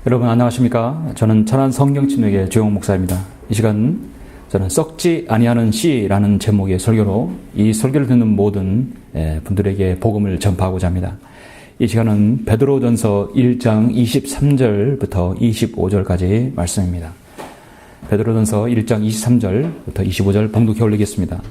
여러분 안녕하십니까? 저는 천안 성경침례교회 조용 목사입니다. 이 시간 저는 썩지 아니하는 씨라는 제목의 설교로 이 설교를 듣는 모든 분들에게 복음을 전파하고자 합니다. 이 시간은 베드로전서 1장 23절부터 25절까지 말씀입니다. 베드로전서 1장 23절부터 25절 봉독해 올리겠습니다.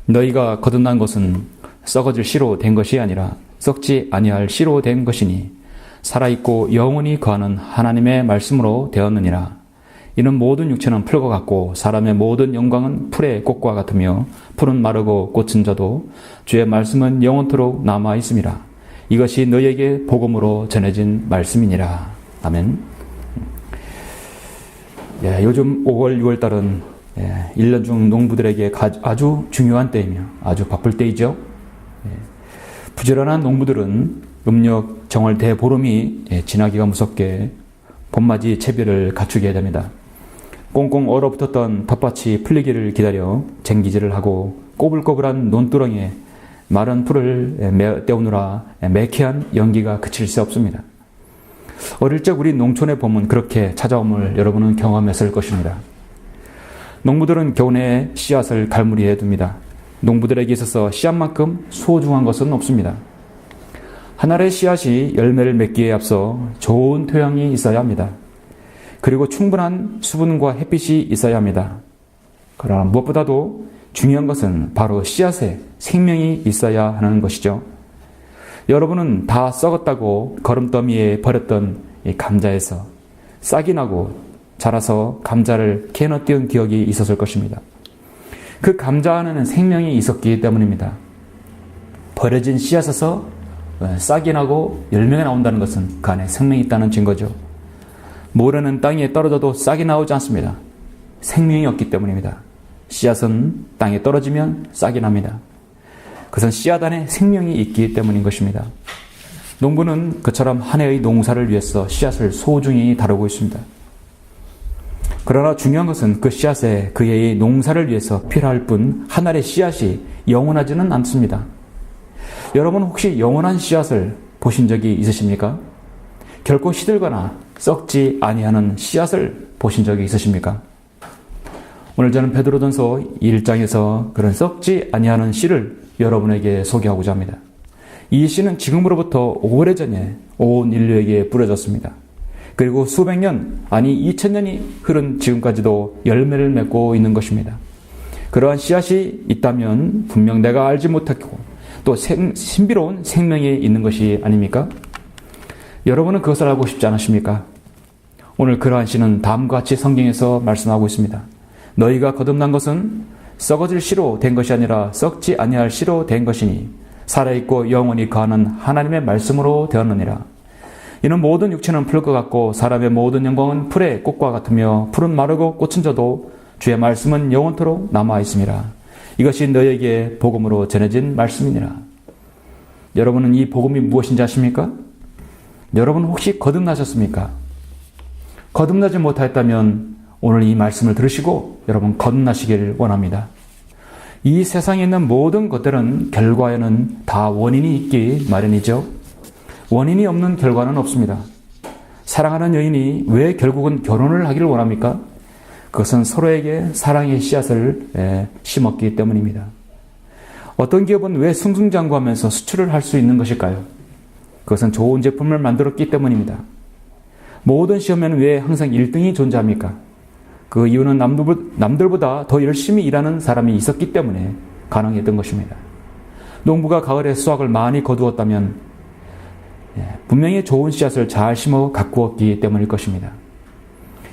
너희가 거듭난 것은 썩어질 씨로 된 것이 아니라 썩지 아니할 씨로 된 것이니 살아있고 영원히 거하는 하나님의 말씀으로 되었느니라. 이는 모든 육체는 풀과 같고 사람의 모든 영광은 풀의 꽃과 같으며 풀은 마르고 꽃은 져도 주의 말씀은 영원토록 남아 있음이라. 이것이 너희에게 복음으로 전해진 말씀이니라. 아멘. 요즘 5월, 6월 달은 1년 중 농부들에게 아주 중요한 때이며 아주 바쁠 때이죠. 부지런한 농부들은 음력 정월 대보름이 지나기가 무섭게 봄맞이 채비를 갖추게 됩니다. 꽁꽁 얼어붙었던 텃밭이 풀리기를 기다려 쟁기질을 하고 꼬불꼬불한 논두렁에 마른 풀을 떼우느라 매캐한 연기가 그칠 수 없습니다. 어릴 적 우리 농촌의 봄은 그렇게 찾아옴을 여러분은 경험했을 것입니다. 농부들은 겨우내 씨앗을 갈무리해 둡니다. 농부들에게 있어서 씨앗만큼 소중한 것은 없습니다. 한 알의 씨앗이 열매를 맺기에 앞서 좋은 토양이 있어야 합니다. 그리고 충분한 수분과 햇빛이 있어야 합니다. 그러나 무엇보다도 중요한 것은 바로 씨앗에 생명이 있어야 하는 것이죠. 여러분은 다 썩었다고 거름더미에 버렸던 이 감자에서 싹이 나고 자라서 감자를 캐너 띄운 기억이 있었을 것입니다. 그 감자 안에는 생명이 있었기 때문입니다. 버려진 씨앗에서 싹이 나고 열매가 나온다는 것은 그 안에 생명이 있다는 증거죠. 모래는 땅에 떨어져도 싹이 나오지 않습니다. 생명이 없기 때문입니다. 씨앗은 땅에 떨어지면 싹이 납니다. 그것은 씨앗 안에 생명이 있기 때문인 것입니다. 농부는 그처럼 한 해의 농사를 위해서 씨앗을 소중히 다루고 있습니다. 그러나 중요한 것은 그 씨앗에 그 해의 농사를 위해서 필요할 뿐 한 알의 씨앗이 영원하지는 않습니다. 여러분 혹시 영원한 씨앗을 보신 적이 있으십니까? 결코 시들거나 썩지 아니하는 씨앗을 보신 적이 있으십니까? 오늘 저는 베드로전서 1장에서 그런 썩지 아니하는 씨를 여러분에게 소개하고자 합니다. 이 씨는 지금으로부터 오래전에 온 인류에게 뿌려졌습니다. 그리고 수백 년, 아니 2000년이 흐른 지금까지도 열매를 맺고 있는 것입니다. 그러한 씨앗이 있다면 분명 내가 알지 못했고 또 신비로운 생명이 있는 것이 아닙니까? 여러분은 그것을 알고 싶지 않으십니까? 오늘 그러한 씨는 다음과 같이 성경에서 말씀하고 있습니다. 너희가 거듭난 것은 썩어질 씨로 된 것이 아니라 썩지 아니할 씨로 된 것이니 살아있고 영원히 거하는 하나님의 말씀으로 되었느니라. 이는 모든 육체는 풀과 같고 사람의 모든 영광은 풀의 꽃과 같으며 풀은 마르고 꽃은 져도 주의 말씀은 영원토록 남아 있음이라. 이것이 너희에게 복음으로 전해진 말씀이니라. 여러분은 이 복음이 무엇인지 아십니까? 여러분 혹시 거듭나셨습니까? 거듭나지 못하였다면 오늘 이 말씀을 들으시고 여러분 거듭나시기를 원합니다. 이 세상에 있는 모든 것들은 결과에는 다 원인이 있기 마련이죠. 원인이 없는 결과는 없습니다. 사랑하는 여인이 왜 결국은 결혼을 하기를 원합니까? 그것은 서로에게 사랑의 씨앗을 심었기 때문입니다. 어떤 기업은 왜 승승장구하면서 수출을 할 수 있는 것일까요? 그것은 좋은 제품을 만들었기 때문입니다. 모든 시험에는 왜 항상 1등이 존재합니까? 그 이유는 남들보다 더 열심히 일하는 사람이 있었기 때문에 가능했던 것입니다. 농부가 가을에 수확을 많이 거두었다면 분명히 좋은 씨앗을 잘 심어 가꾸었기 때문일 것입니다.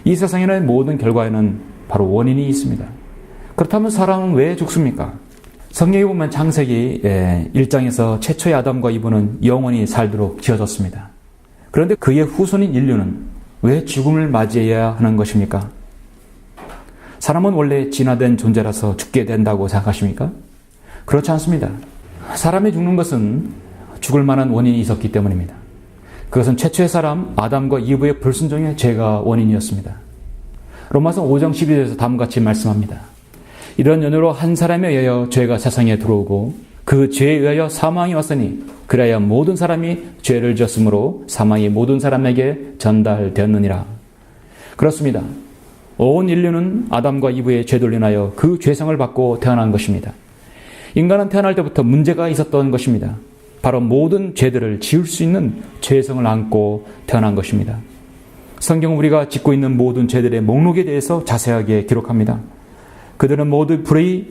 이 세상에는 모든 결과에는 바로 원인이 있습니다. 그렇다면 사람은 왜 죽습니까? 성경에 보면 창세기 1장에서 최초의 아담과 이브는 영원히 살도록 지어졌습니다. 그런데 그의 후손인 인류는 왜 죽음을 맞이해야 하는 것입니까? 사람은 원래 진화된 존재라서 죽게 된다고 생각하십니까? 그렇지 않습니다. 사람이 죽는 것은 죽을 만한 원인이 있었기 때문입니다. 그것은 최초의 사람 아담과 이브의 불순종의 죄가 원인이었습니다. 로마서 5장 12절에서 다음과 같이 말씀합니다. 이런 연유로 한 사람에 의하여 죄가 세상에 들어오고 그 죄에 의하여 사망이 왔으니 그래야 모든 사람이 죄를 지었으므로 사망이 모든 사람에게 전달되었느니라. 그렇습니다. 온 인류는 아담과 이브의 죄를 인하여 그 죄성을 받고 태어난 것입니다. 인간은 태어날 때부터 문제가 있었던 것입니다. 바로 모든 죄들을 지을 수 있는 죄성을 안고 태어난 것입니다. 성경은 우리가 짓고 있는 모든 죄들의 목록에 대해서 자세하게 기록합니다. 그들은 모두 불의,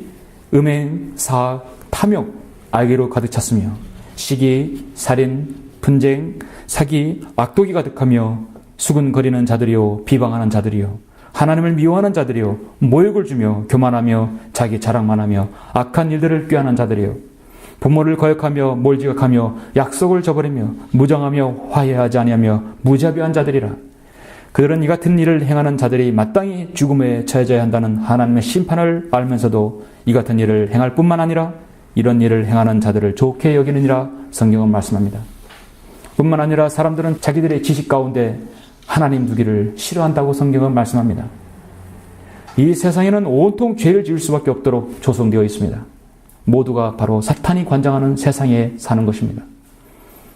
음행, 사악, 탐욕, 악의로 가득 찼으며 시기, 살인, 분쟁, 사기, 악독이 가득하며 수군거리는 자들이요 비방하는 자들이요 하나님을 미워하는 자들이요 모욕을 주며 교만하며 자기 자랑만 하며 악한 일들을 꾀하는 자들이요 부모를 거역하며 몰지각하며 약속을 저버리며 무정하며 화해하지 아니하며 무자비한 자들이라. 그들은 이 같은 일을 행하는 자들이 마땅히 죽음에 처해져야 한다는 하나님의 심판을 알면서도 이 같은 일을 행할 뿐만 아니라 이런 일을 행하는 자들을 좋게 여기느니라 성경은 말씀합니다. 뿐만 아니라 사람들은 자기들의 지식 가운데 하나님 두기를 싫어한다고 성경은 말씀합니다. 이 세상에는 온통 죄를 지을 수밖에 없도록 조성되어 있습니다. 모두가 바로 사탄이 관장하는 세상에 사는 것입니다.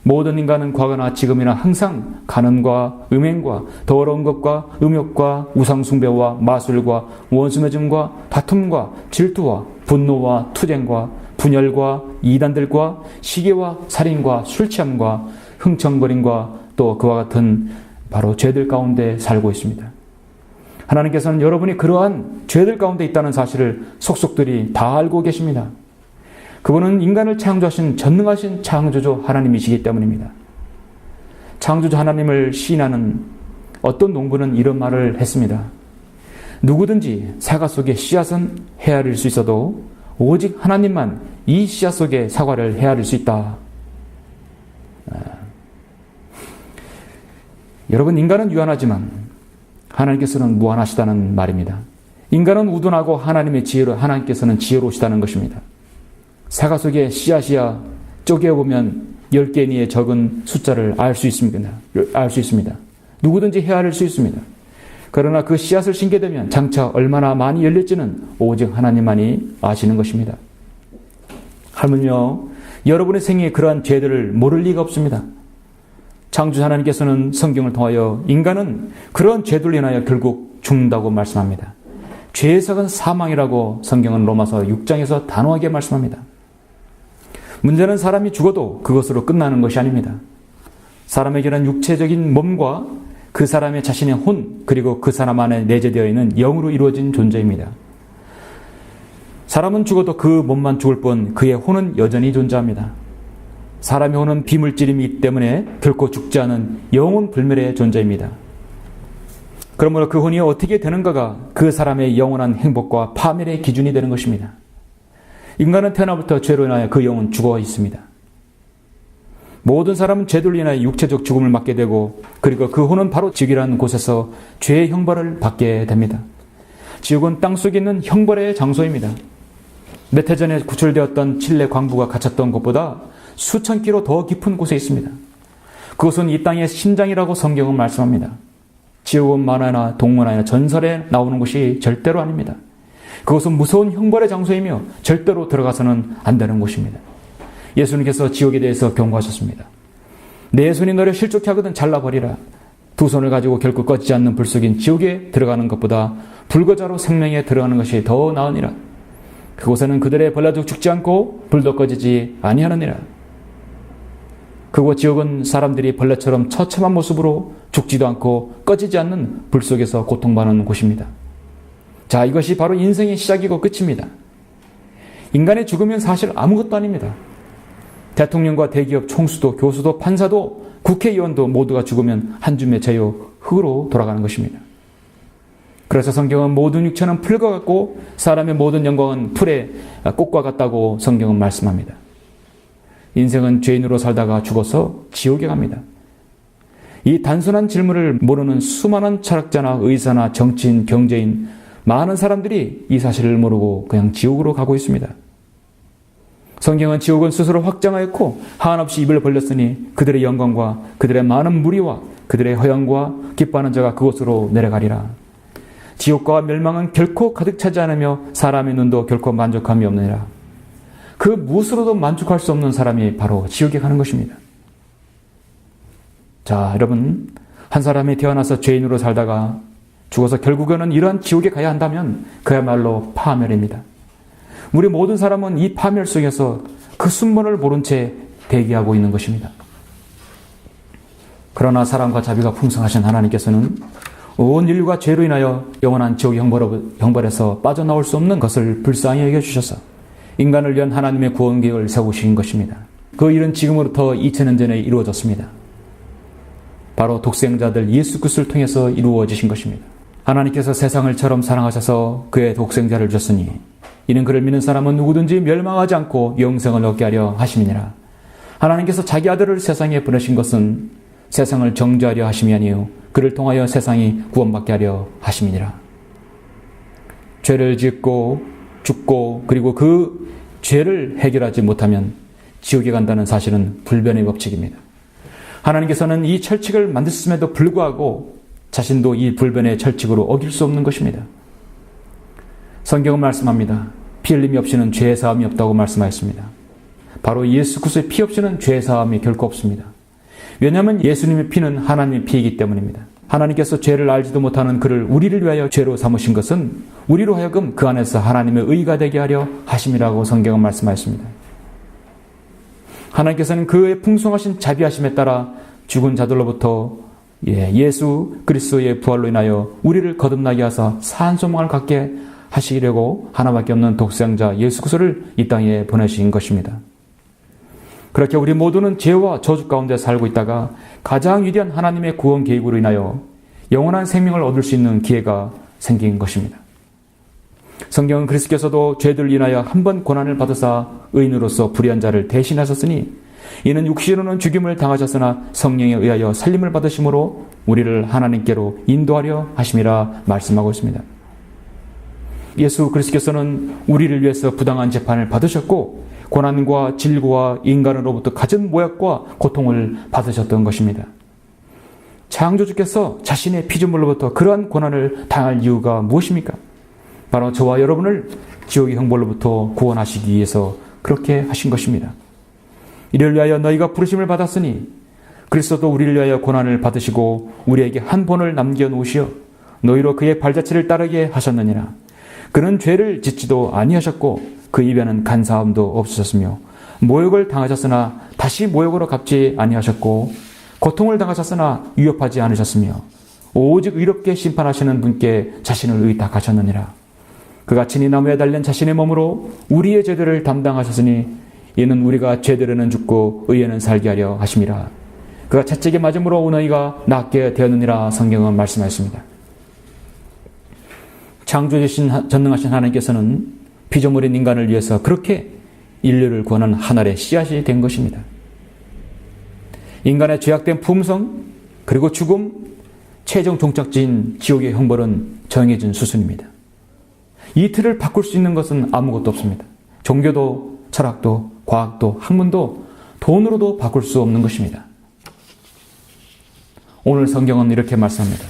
모든 인간은 과거나 지금이나 항상 간음과 음행과 더러운 것과 음욕과 우상숭배와 마술과 원수매즘과 다툼과 질투와 분노와 투쟁과 분열과 이단들과 시기와 살인과 술취함과 흥청거림과 또 그와 같은 바로 죄들 가운데 살고 있습니다. 하나님께서는 여러분이 그러한 죄들 가운데 있다는 사실을 속속들이 다 알고 계십니다. 그분은 인간을 창조하신 전능하신 창조주 하나님이시기 때문입니다. 창조주 하나님을 시인하는 어떤 농부는 이런 말을 했습니다. 누구든지 사과 속에 씨앗은 헤아릴 수 있어도 오직 하나님만 이 씨앗 속에 사과를 헤아릴 수 있다. 여러분, 인간은 유한하지만 하나님께서는 무한하시다는 말입니다. 인간은 우둔하고 하나님께서는 지혜로우시다는 것입니다. 사과 속에 씨앗이야 쪼개보면 10개니에 적은 숫자를 알 수 있습니다. 누구든지 헤아릴 수 있습니다. 그러나 그 씨앗을 심게 되면 장차 얼마나 많이 열릴지는 오직 하나님만이 아시는 것입니다. 하물며 여러분의 생에 그러한 죄들을 모를 리가 없습니다. 창조주 하나님께서는 성경을 통하여 인간은 그런 죄들로 인하여 결국 죽는다고 말씀합니다. 죄의 삭은 사망이라고 성경은 로마서 6장에서 단호하게 말씀합니다. 문제는 사람이 죽어도 그것으로 끝나는 것이 아닙니다. 사람에게는 육체적인 몸과 그 사람의 자신의 혼, 그리고 그 사람 안에 내재되어 있는 영으로 이루어진 존재입니다. 사람은 죽어도 그 몸만 죽을 뿐 그의 혼은 여전히 존재합니다. 사람의 혼은 비물질임이 있기 때문에 결코 죽지 않은 영혼 불멸의 존재입니다. 그러므로 그 혼이 어떻게 되는가가 그 사람의 영원한 행복과 파멸의 기준이 되는 것입니다. 인간은 태어나부터 죄로 인하여 그 영은 죽어 있습니다. 모든 사람은 죄로 인하여 육체적 죽음을 맞게 되고 그리고 그 혼은 바로 지옥이라는 곳에서 죄의 형벌을 받게 됩니다. 지옥은 땅속에 있는 형벌의 장소입니다. 몇 해 전에 구출되었던 칠레 광부가 갇혔던 곳보다 수천 킬로 더 깊은 곳에 있습니다. 그것은 이 땅의 심장이라고 성경은 말씀합니다. 지옥은 만화나 동문화나 전설에 나오는 곳이 절대로 아닙니다. 그것은 무서운 형벌의 장소이며 절대로 들어가서는 안 되는 곳입니다. 예수님께서 지옥에 대해서 경고하셨습니다. 내 손이 너를 실족케 하거든 잘라버리라. 두 손을 가지고 결코 꺼지지 않는 불 속인 지옥에 들어가는 것보다 불거자로 생명에 들어가는 것이 더 나으니라. 그곳에는 그들의 벌라도 죽지 않고 불도 꺼지지 아니하느니라. 그곳 지옥은 사람들이 벌레처럼 처참한 모습으로 죽지도 않고 꺼지지 않는 불 속에서 고통받는 곳입니다. 자, 이것이 바로 인생의 시작이고 끝입니다. 인간의 죽으면 사실 아무것도 아닙니다. 대통령과 대기업 총수도 교수도 판사도 국회의원도 모두가 죽으면 한 줌의 재요 흙으로 돌아가는 것입니다. 그래서 성경은 모든 육체는 풀과 같고 사람의 모든 영광은 풀의 꽃과 같다고 성경은 말씀합니다. 인생은 죄인으로 살다가 죽어서 지옥에 갑니다. 이 단순한 질문을 모르는 수많은 철학자나 의사나 정치인, 경제인 많은 사람들이 이 사실을 모르고 그냥 지옥으로 가고 있습니다. 성경은 지옥은 스스로 확장하였고 한없이 입을 벌렸으니 그들의 영광과 그들의 많은 무리와 그들의 허영과 기뻐하는 자가 그곳으로 내려가리라. 지옥과 멸망은 결코 가득 차지 않으며 사람의 눈도 결코 만족함이 없느니라. 그 무엇으로도 만족할 수 없는 사람이 바로 지옥에 가는 것입니다. 자, 여러분, 한 사람이 태어나서 죄인으로 살다가 죽어서 결국에는 이러한 지옥에 가야 한다면 그야말로 파멸입니다. 우리 모든 사람은 이 파멸 속에서 그 순번을 모른 채 대기하고 있는 것입니다. 그러나 사랑과 자비가 풍성하신 하나님께서는 온 인류가 죄로 인하여 영원한 지옥의 형벌에서 빠져나올 수 없는 것을 불쌍히 여겨주셔서 인간을 위한 하나님의 구원 계획을 세우신 것입니다. 그 일은 지금으로부터 2000년 전에 이루어졌습니다. 바로 독생자들 예수 그리스도를 통해서 이루어지신 것입니다. 하나님께서 세상을 처럼 사랑하셔서 그의 독생자를 주셨으니 이는 그를 믿는 사람은 누구든지 멸망하지 않고 영생을 얻게 하려 하심이니라. 하나님께서 자기 아들을 세상에 보내신 것은 세상을 정죄하려 하심이 아니요 그를 통하여 세상이 구원받게 하려 하심이니라. 죄를 짓고 죽고 그리고 그 죄를 해결하지 못하면 지옥에 간다는 사실은 불변의 법칙입니다. 하나님께서는 이 철칙을 만드셨음에도 불구하고 자신도 이 불변의 철칙으로 어길 수 없는 것입니다. 성경은 말씀합니다. 피 흘림이 없이는 죄 사함이 없다고 말씀하였습니다. 바로 예수 그리스도의 피 없이는 죄 사함이 결코 없습니다. 왜냐하면 예수님의 피는 하나님의 피이기 때문입니다. 하나님께서 죄를 알지도 못하는 그를 우리를 위하여 죄로 삼으신 것은 우리로 하여금 그 안에서 하나님의 의가 되게 하려 하심이라고 성경은 말씀하였습니다. 하나님께서는 그의 풍성하신 자비하심에 따라 죽은 자들로부터 예수 그리스도의 부활로 인하여 우리를 거듭나게 하사 산 소망을 갖게 하시려고 하나밖에 없는 독생자 예수 그리스도를 이 땅에 보내신 것입니다. 그렇게 우리 모두는 죄와 저주 가운데 살고 있다가 가장 위대한 하나님의 구원 계획으로 인하여 영원한 생명을 얻을 수 있는 기회가 생긴 것입니다. 성경은 그리스도께서도 죄들 인하여 한 번 고난을 받으사 의인으로서 불의한 자를 대신하셨으니 이는 육신으로는 죽임을 당하셨으나 성령에 의하여 살림을 받으심으로 우리를 하나님께로 인도하려 하심이라 말씀하고 있습니다. 예수 그리스도께서는 우리를 위해서 부당한 재판을 받으셨고 고난과 질고와 인간으로부터 갖은 모욕과 고통을 받으셨던 것입니다. 창조주께서 자신의 피조물로부터 그러한 고난을 당할 이유가 무엇입니까? 바로 저와 여러분을 지옥의 형벌로부터 구원하시기 위해서 그렇게 하신 것입니다. 이를 위하여 너희가 부르심을 받았으니 그리스도도 우리를 위하여 고난을 받으시고 우리에게 한 본을 남겨놓으시어 너희로 그의 발자취를 따르게 하셨느니라. 그는 죄를 짓지도 아니하셨고 그 입에는 간사함도 없으셨으며 모욕을 당하셨으나 다시 모욕으로 갚지 아니하셨고 고통을 당하셨으나 위협하지 않으셨으며 오직 의롭게 심판하시는 분께 자신을 의탁하셨느니라. 그가 친히 나무에 달린 자신의 몸으로 우리의 죄들을 담당하셨으니 이는 우리가 죄들에는 죽고 의에는 살게 하려 하심이라. 그가 채찍에 맞음으로 너희가 낫게 되었느니라. 성경은 말씀하였습니다. 창조주신 전능하신 하나님께서는 피조물인 인간을 위해서 그렇게 인류를 구하는 하늘의 씨앗이 된 것입니다. 인간의 죄악된 품성 그리고 죽음, 최종 종착지인 지옥의 형벌은 정해진 수순입니다. 이 틀을 바꿀 수 있는 것은 아무것도 없습니다. 종교도 철학도 과학도 학문도 돈으로도 바꿀 수 없는 것입니다. 오늘 성경은 이렇게 말씀합니다.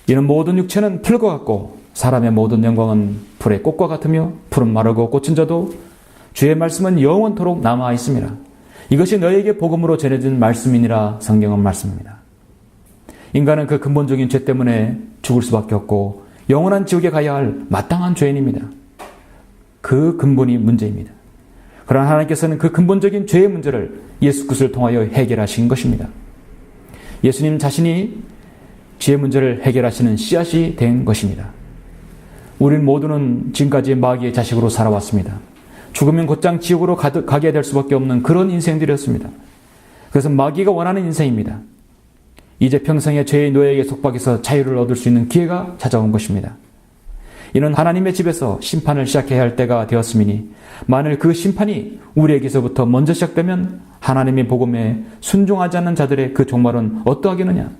이는 모든 육체는 풀과 같고 사람의 모든 영광은 풀의 꽃과 같으며 풀은 마르고 꽃은 져도 주의 말씀은 영원토록 남아 있습니다. 이것이 너에게 복음으로 전해진 말씀이니라. 성경은 말씀입니다. 인간은 그 근본적인 죄 때문에 죽을 수밖에 없고 영원한 지옥에 가야 할 마땅한 죄인입니다. 그 근본이 문제입니다. 그러나 하나님께서는 그 근본적인 죄의 문제를 예수 그리스도를 통하여 해결하신 것입니다. 예수님 자신이 죄의 문제를 해결하시는 씨앗이 된 것입니다. 우린 모두는 지금까지 마귀의 자식으로 살아왔습니다. 죽으면 곧장 지옥으로 가게 될 수밖에 없는 그런 인생들이었습니다. 그래서 마귀가 원하는 인생입니다. 이제 평생의 죄의 노예에게 속박해서 자유를 얻을 수 있는 기회가 찾아온 것입니다. 이는 하나님의 집에서 심판을 시작해야 할 때가 되었음이니 만일 그 심판이 우리에게서부터 먼저 시작되면 하나님의 복음에 순종하지 않는 자들의 그 종말은 어떠하겠느냐?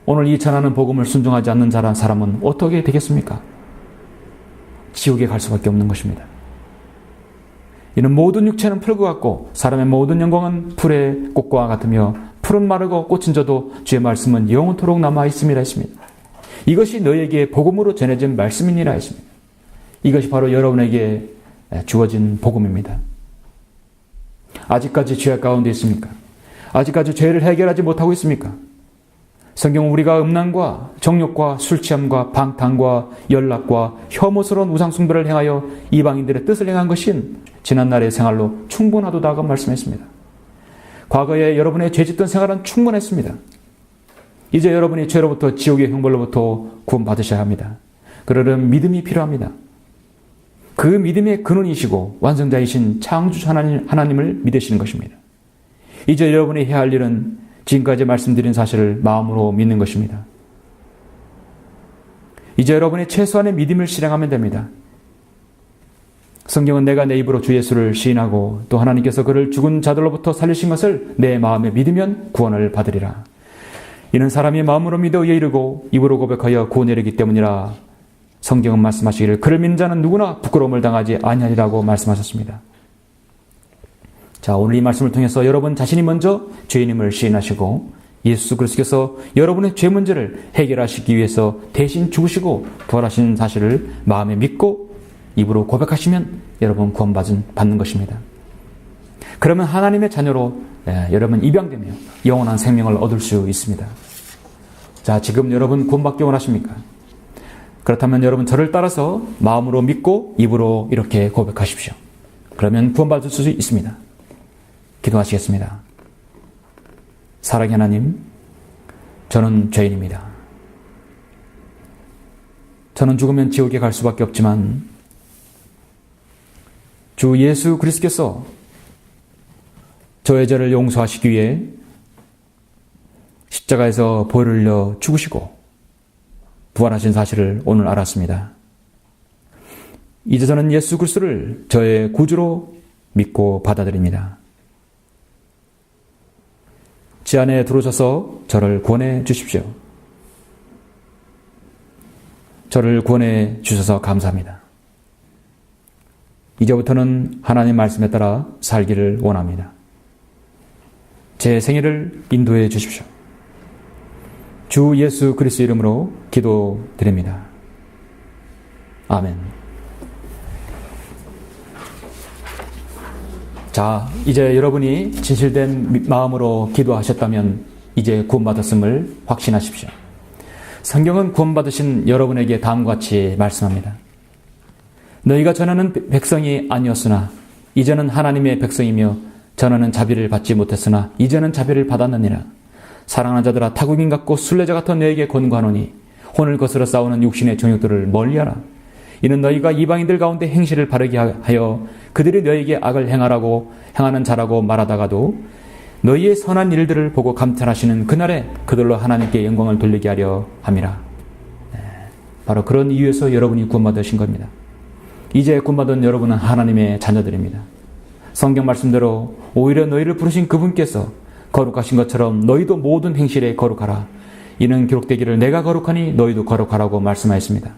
오늘 이 전하는 복음을 순종하지 않는 사람은 어떻게 되겠습니까? 지옥에 갈 수밖에 없는 것입니다. 이는 모든 육체는 풀과 같고 사람의 모든 영광은 풀의 꽃과 같으며 풀은 마르고 꽃은 져도 주의 말씀은 영원토록 남아있음이라 했습니다. 이것이 너희에게 복음으로 전해진 말씀이니라 했습니다. 이것이 바로 여러분에게 주어진 복음입니다. 아직까지 죄악 가운데 있습니까? 아직까지 죄를 해결하지 못하고 있습니까? 성경은 우리가 음란과 정욕과 술취함과 방탕과 연락과 혐오스러운 우상숭배를 행하여 이방인들의 뜻을 행한 것인 지난날의 생활로 충분하도다고 말씀했습니다. 과거에 여러분의 죄짓던 생활은 충분했습니다. 이제 여러분이 죄로부터 지옥의 형벌로부터 구원받으셔야 합니다. 그러려면 믿음이 필요합니다. 그 믿음의 근원이시고 완성자이신 창조주 하나님을 믿으시는 것입니다. 이제 여러분이 해야 할 일은 지금까지 말씀드린 사실을 마음으로 믿는 것입니다. 이제 여러분이 최소한의 믿음을 실행하면 됩니다. 성경은 내가 내 입으로 주 예수를 시인하고 또 하나님께서 그를 죽은 자들로부터 살리신 것을 내 마음에 믿으면 구원을 받으리라. 이는 사람이 마음으로 믿어 의에 이르고 입으로 고백하여 구원에 이르기 때문이라. 성경은 말씀하시기를 그를 믿는 자는 누구나 부끄러움을 당하지 아니하리라고 말씀하셨습니다. 자, 오늘 이 말씀을 통해서 여러분 자신이 먼저 죄인임을 시인하시고 예수 그리스도께서 여러분의 죄 문제를 해결하시기 위해서 대신 죽으시고 부활하신 사실을 마음에 믿고 입으로 고백하시면 여러분 구원받는 것입니다. 그러면 하나님의 자녀로 여러분 입양되며 영원한 생명을 얻을 수 있습니다. 자, 지금 여러분 구원받기 원하십니까? 그렇다면 여러분 저를 따라서 마음으로 믿고 입으로 이렇게 고백하십시오. 그러면 구원받을 수 있습니다. 기도하시겠습니다. 사랑의 하나님, 저는 죄인입니다. 저는 죽으면 지옥에 갈 수밖에 없지만 주 예수 그리스도께서 저의 죄를 용서하시기 위해 십자가에서 보혈을 흘려 죽으시고 부활하신 사실을 오늘 알았습니다. 이제 저는 예수 그리스도를 저의 구주로 믿고 받아들입니다. 제 안에 들어오셔서 저를 구원해 주십시오. 저를 구원해 주셔서 감사합니다. 이제부터는 하나님 말씀에 따라 살기를 원합니다. 제 생애를 인도해 주십시오. 주 예수 그리스도 이름으로 기도드립니다. 아멘. 자, 이제 여러분이 진실된 마음으로 기도하셨다면 이제 구원받았음을 확신하십시오. 성경은 구원받으신 여러분에게 다음과 같이 말씀합니다. 너희가 전하는 백성이 아니었으나 이제는 하나님의 백성이며 전하는 자비를 받지 못했으나 이제는 자비를 받았느니라. 사랑하는 자들아, 타국인 같고 순례자 같은 너에게 권고하노니 혼을 거스러 싸우는 육신의 정욕들을 멀리하라. 이는 너희가 이방인들 가운데 행실을 바르게 하여 그들이 너희에게 악을 행하는 자라고 말하다가도 너희의 선한 일들을 보고 감탄하시는 그날에 그들로 하나님께 영광을 돌리게 하려 함이라. 바로 그런 이유에서 여러분이 구원받으신 겁니다. 이제 구원받은 여러분은 하나님의 자녀들입니다. 성경 말씀대로 오히려 너희를 부르신 그분께서 거룩하신 것처럼 너희도 모든 행실에 거룩하라. 이는 기록되기를 내가 거룩하니 너희도 거룩하라고 말씀하였습니다.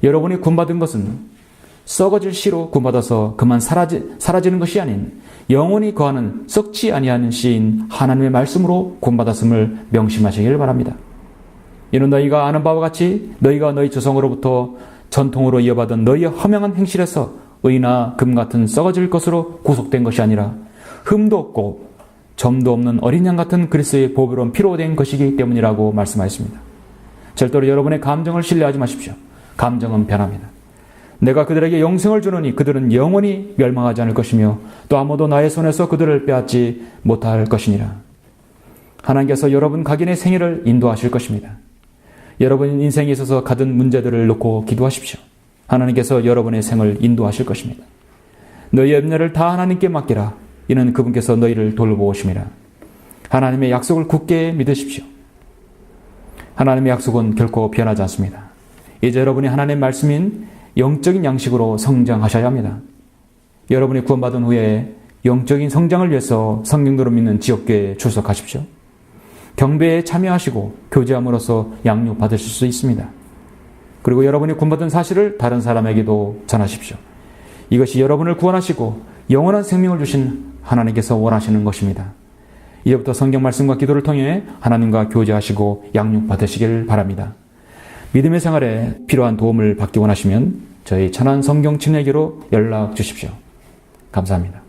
여러분이 구원받은 것은 썩어질 씨로 구원받아서 그만 사라지는 것이 아닌 영원히 거하는 썩지 아니하는 씨인 하나님의 말씀으로 구원받았음을 명심하시길 바랍니다. 이는 너희가 아는 바와 같이 너희가 너희 조상으로부터 전통으로 이어받은 너희의 허명한 행실에서 의나 금 같은 썩어질 것으로 구속된 것이 아니라 흠도 없고 점도 없는 어린 양 같은 그리스도의 보배로운 피로 된 것이기 때문이라고 말씀하였습니다. 절대로 여러분의 감정을 신뢰하지 마십시오. 감정은 변합니다. 내가 그들에게 영생을 주노니 그들은 영원히 멸망하지 않을 것이며 또 아무도 나의 손에서 그들을 빼앗지 못할 것이니라. 하나님께서 여러분 각인의 생애를 인도하실 것입니다. 여러분 인생에 있어서 가진 문제들을 놓고 기도하십시오. 하나님께서 여러분의 생을 인도하실 것입니다. 너희의 염려를 다 하나님께 맡기라. 이는 그분께서 너희를 돌보심이라. 하나님의 약속을 굳게 믿으십시오. 하나님의 약속은 결코 변하지 않습니다. 이제 여러분이 하나님의 말씀인 영적인 양식으로 성장하셔야 합니다. 여러분이 구원받은 후에 영적인 성장을 위해서 성경대로 믿는 지역교회에 출석하십시오. 경배에 참여하시고 교제함으로써 양육받으실 수 있습니다. 그리고 여러분이 구원받은 사실을 다른 사람에게도 전하십시오. 이것이 여러분을 구원하시고 영원한 생명을 주신 하나님께서 원하시는 것입니다. 이제부터 성경 말씀과 기도를 통해 하나님과 교제하시고 양육받으시길 바랍니다. 믿음의 생활에 필요한 도움을 받기 원하시면 저희 천안 성경 침례교로 연락 주십시오. 감사합니다.